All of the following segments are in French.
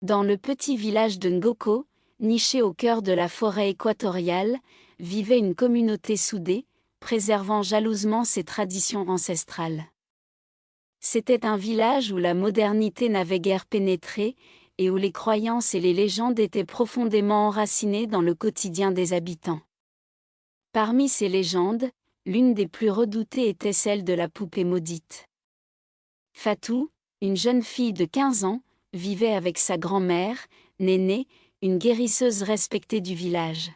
Dans le petit village de Ngoko, niché au cœur de la forêt équatoriale, vivait une communauté soudée, préservant jalousement ses traditions ancestrales. C'était un village où la modernité n'avait guère pénétré, et où les croyances et les légendes étaient profondément enracinées dans le quotidien des habitants. Parmi ces légendes, l'une des plus redoutées était celle de la poupée maudite. Fatou, une jeune fille de 15 ans, vivait avec sa grand-mère, Néné, une guérisseuse respectée du village.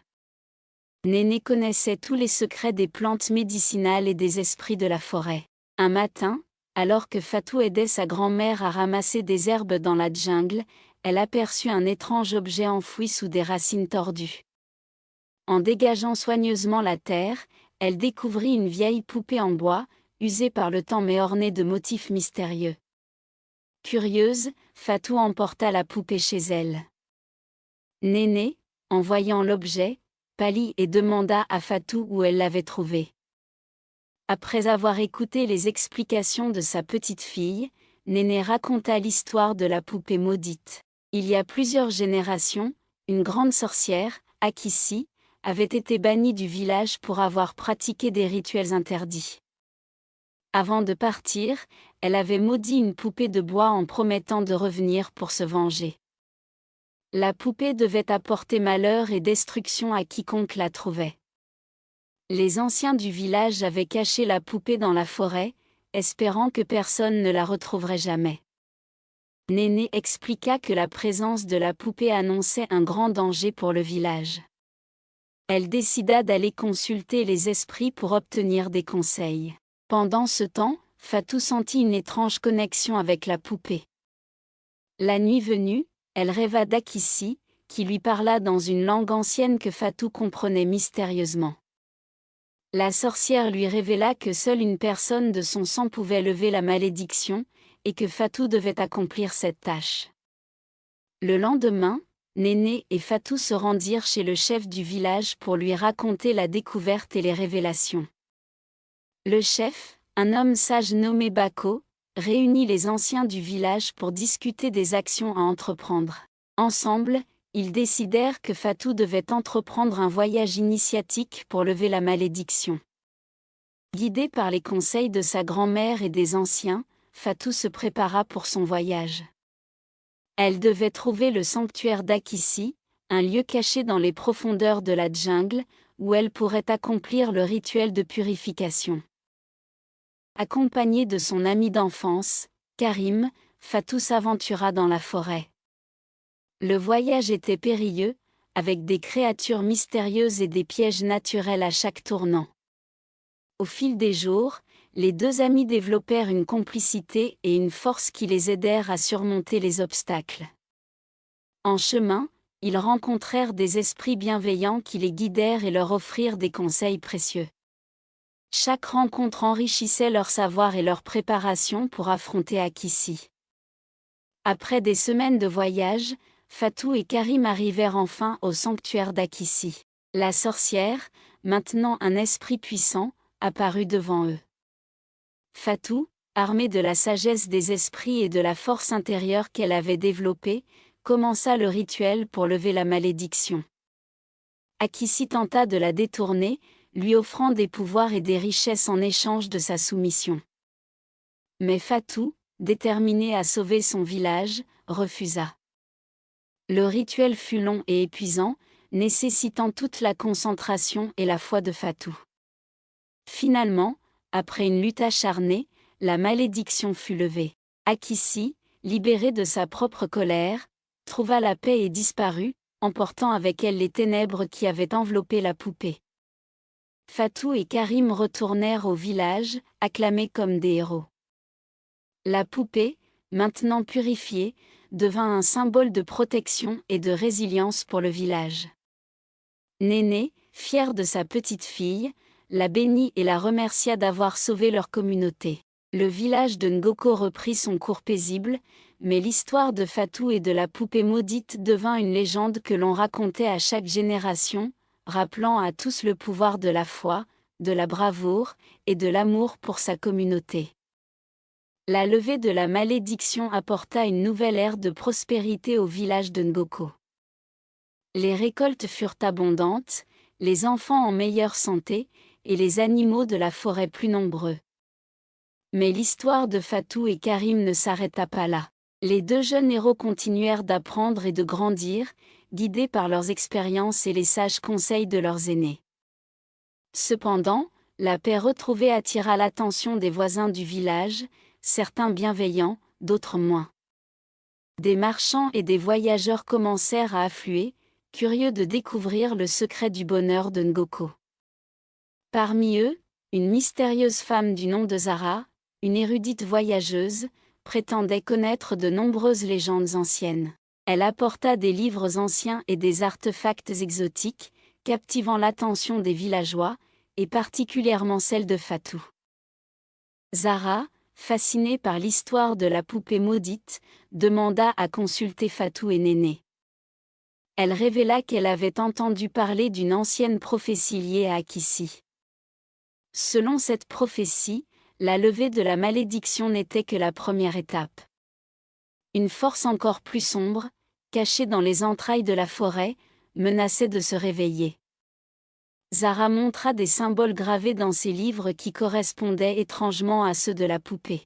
Néné connaissait tous les secrets des plantes médicinales et des esprits de la forêt. Un matin, alors que Fatou aidait sa grand-mère à ramasser des herbes dans la jungle, elle aperçut un étrange objet enfoui sous des racines tordues. En dégageant soigneusement la terre, elle découvrit une vieille poupée en bois, usée par le temps mais ornée de motifs mystérieux. Curieuse, Fatou emporta la poupée chez elle. Néné, en voyant l'objet, pâlit et demanda à Fatou où elle l'avait trouvé. Après avoir écouté les explications de sa petite fille, Néné raconta l'histoire de la poupée maudite. Il y a plusieurs générations, une grande sorcière, Akissi, avait été bannie du village pour avoir pratiqué des rituels interdits. Avant de partir, elle avait maudit une poupée de bois en promettant de revenir pour se venger. La poupée devait apporter malheur et destruction à quiconque la trouvait. Les anciens du village avaient caché la poupée dans la forêt, espérant que personne ne la retrouverait jamais. Néné expliqua que la présence de la poupée annonçait un grand danger pour le village. Elle décida d'aller consulter les esprits pour obtenir des conseils. Pendant ce temps, Fatou sentit une étrange connexion avec la poupée. La nuit venue, elle rêva d'Akissi, qui lui parla dans une langue ancienne que Fatou comprenait mystérieusement. La sorcière lui révéla que seule une personne de son sang pouvait lever la malédiction, et que Fatou devait accomplir cette tâche. Le lendemain, Néné et Fatou se rendirent chez le chef du village pour lui raconter la découverte et les révélations. Le chef, un homme sage nommé Bako, réunit les anciens du village pour discuter des actions à entreprendre. Ensemble, ils décidèrent que Fatou devait entreprendre un voyage initiatique pour lever la malédiction. Guidée par les conseils de sa grand-mère et des anciens, Fatou se prépara pour son voyage. Elle devait trouver le sanctuaire d'Akissi, un lieu caché dans les profondeurs de la jungle, où elle pourrait accomplir le rituel de purification. Accompagnée de son ami d'enfance, Karim, Fatou s'aventura dans la forêt. Le voyage était périlleux, avec des créatures mystérieuses et des pièges naturels à chaque tournant. Au fil des jours, les deux amis développèrent une complicité et une force qui les aidèrent à surmonter les obstacles. En chemin, ils rencontrèrent des esprits bienveillants qui les guidèrent et leur offrirent des conseils précieux. Chaque rencontre enrichissait leur savoir et leur préparation pour affronter Akissi. Après des semaines de voyage, Fatou et Karim arrivèrent enfin au sanctuaire d'Akissi. La sorcière, maintenant un esprit puissant, apparut devant eux. Fatou, armée de la sagesse des esprits et de la force intérieure qu'elle avait développée, commença le rituel pour lever la malédiction. Akissi tenta de la détourner, lui offrant des pouvoirs et des richesses en échange de sa soumission. Mais Fatou, déterminée à sauver son village, refusa. Le rituel fut long et épuisant, nécessitant toute la concentration et la foi de Fatou. Finalement, après une lutte acharnée, la malédiction fut levée. Akissi, libérée de sa propre colère, trouva la paix et disparut, emportant avec elle les ténèbres qui avaient enveloppé la poupée. Fatou et Karim retournèrent au village, acclamés comme des héros. La poupée, maintenant purifiée, devint un symbole de protection et de résilience pour le village. Néné, fière de sa petite fille, la bénit et la remercia d'avoir sauvé leur communauté. Le village de Ngoko reprit son cours paisible, mais l'histoire de Fatou et de la poupée maudite devint une légende que l'on racontait à chaque génération, rappelant à tous le pouvoir de la foi, de la bravoure et de l'amour pour sa communauté. La levée de la malédiction apporta une nouvelle ère de prospérité au village de Ngoko. Les récoltes furent abondantes, les enfants en meilleure santé, et les animaux de la forêt plus nombreux. Mais l'histoire de Fatou et Karim ne s'arrêta pas là. Les deux jeunes héros continuèrent d'apprendre et de grandir, guidés par leurs expériences et les sages conseils de leurs aînés. Cependant, la paix retrouvée attira l'attention des voisins du village, certains bienveillants, d'autres moins. Des marchands et des voyageurs commencèrent à affluer, curieux de découvrir le secret du bonheur de Ngoko. Parmi eux, une mystérieuse femme du nom de Zara, une érudite voyageuse, prétendait connaître de nombreuses légendes anciennes. Elle apporta des livres anciens et des artefacts exotiques, captivant l'attention des villageois, et particulièrement celle de Fatou. Zara, fascinée par l'histoire de la poupée maudite, demanda à consulter Fatou et Néné. Elle révéla qu'elle avait entendu parler d'une ancienne prophétie liée à Akissi. Selon cette prophétie, la levée de la malédiction n'était que la première étape. Une force encore plus sombre, cachée dans les entrailles de la forêt, menaçait de se réveiller. Zara montra des symboles gravés dans ses livres qui correspondaient étrangement à ceux de la poupée.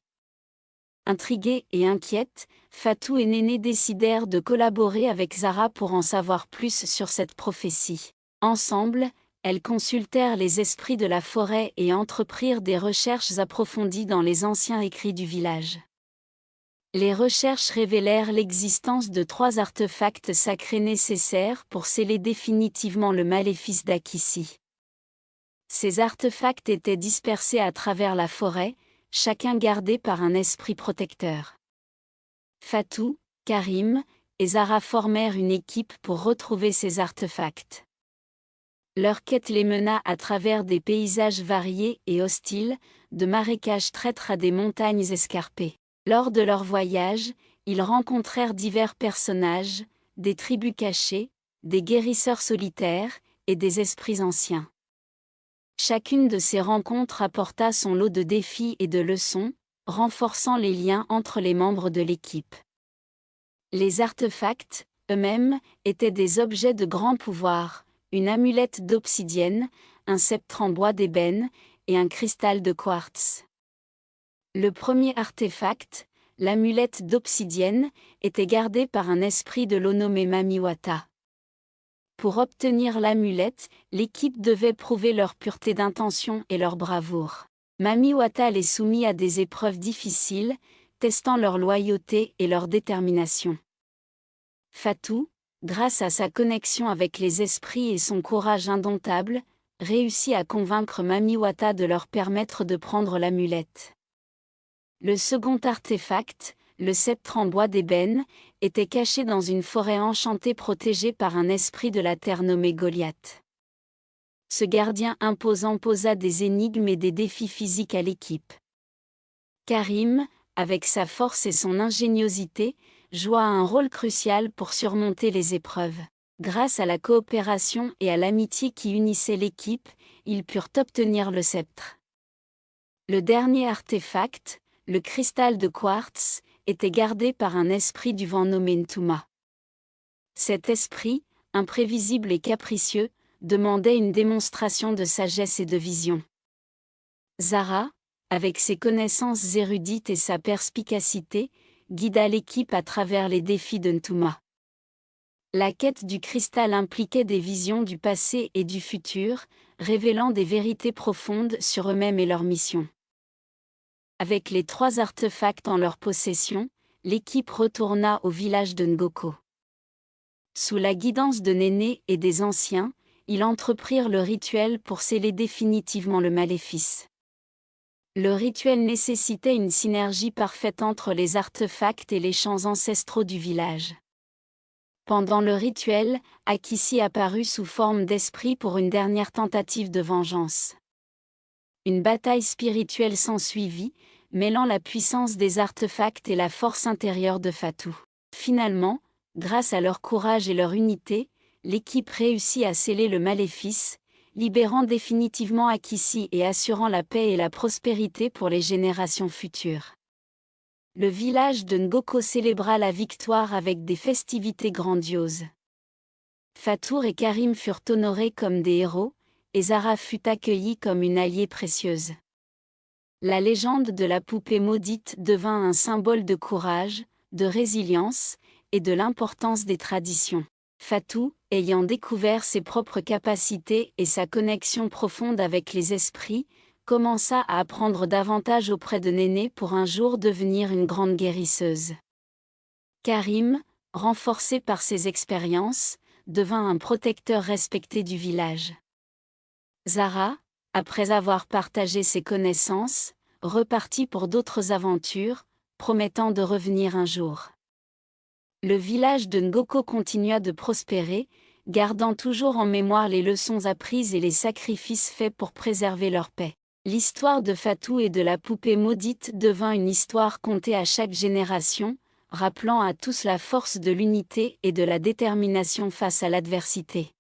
Intriguée et inquiète, Fatou et Néné décidèrent de collaborer avec Zara pour en savoir plus sur cette prophétie. Ensemble, elles consultèrent les esprits de la forêt et entreprirent des recherches approfondies dans les anciens écrits du village. Les recherches révélèrent l'existence de 3 artefacts sacrés nécessaires pour sceller définitivement le maléfice d'Akissi. Ces artefacts étaient dispersés à travers la forêt, chacun gardé par un esprit protecteur. Fatou, Karim et Zara formèrent une équipe pour retrouver ces artefacts. Leur quête les mena à travers des paysages variés et hostiles, de marécages traîtres à des montagnes escarpées. Lors de leur voyage, ils rencontrèrent divers personnages, des tribus cachées, des guérisseurs solitaires, et des esprits anciens. Chacune de ces rencontres apporta son lot de défis et de leçons, renforçant les liens entre les membres de l'équipe. Les artefacts, eux-mêmes, étaient des objets de grand pouvoir, une amulette d'obsidienne, un sceptre en bois d'ébène, et un cristal de quartz. Le premier artefact, l'amulette d'obsidienne, était gardé par un esprit de l'eau nommé Mamiwata. Pour obtenir l'amulette, l'équipe devait prouver leur pureté d'intention et leur bravoure. Mamiwata les soumit à des épreuves difficiles, testant leur loyauté et leur détermination. Fatou, grâce à sa connexion avec les esprits et son courage indomptable, réussit à convaincre Mamiwata de leur permettre de prendre l'amulette. Le second artefact, le sceptre en bois d'ébène, était caché dans une forêt enchantée protégée par un esprit de la terre nommé Goliath. Ce gardien imposant posa des énigmes et des défis physiques à l'équipe. Karim, avec sa force et son ingéniosité, joua un rôle crucial pour surmonter les épreuves. Grâce à la coopération et à l'amitié qui unissaient l'équipe, ils purent obtenir le sceptre. Le dernier artefact, le cristal de quartz, était gardé par un esprit du vent nommé Ntuma. Cet esprit, imprévisible et capricieux, demandait une démonstration de sagesse et de vision. Zara, avec ses connaissances érudites et sa perspicacité, guida l'équipe à travers les défis de Ntuma. La quête du cristal impliquait des visions du passé et du futur, révélant des vérités profondes sur eux-mêmes et leur mission. Avec les 3 artefacts en leur possession, l'équipe retourna au village de Ngoko. Sous la guidance de Néné et des anciens, ils entreprirent le rituel pour sceller définitivement le maléfice. Le rituel nécessitait une synergie parfaite entre les artefacts et les chants ancestraux du village. Pendant le rituel, Akissi apparut sous forme d'esprit pour une dernière tentative de vengeance. Une bataille spirituelle s'ensuivit, mêlant la puissance des artefacts et la force intérieure de Fatou. Finalement, grâce à leur courage et leur unité, l'équipe réussit à sceller le maléfice, libérant définitivement Akissi et assurant la paix et la prospérité pour les générations futures. Le village de Ngoko célébra la victoire avec des festivités grandioses. Fatou et Karim furent honorés comme des héros, et Zara fut accueillie comme une alliée précieuse. La légende de la poupée maudite devint un symbole de courage, de résilience, et de l'importance des traditions. Fatou, ayant découvert ses propres capacités et sa connexion profonde avec les esprits, commença à apprendre davantage auprès de Néné pour un jour devenir une grande guérisseuse. Karim, renforcé par ses expériences, devint un protecteur respecté du village. Zara, après avoir partagé ses connaissances, repartit pour d'autres aventures, promettant de revenir un jour. Le village de Ngoko continua de prospérer, gardant toujours en mémoire les leçons apprises et les sacrifices faits pour préserver leur paix. L'histoire de Fatou et de la poupée maudite devint une histoire contée à chaque génération, rappelant à tous la force de l'unité et de la détermination face à l'adversité.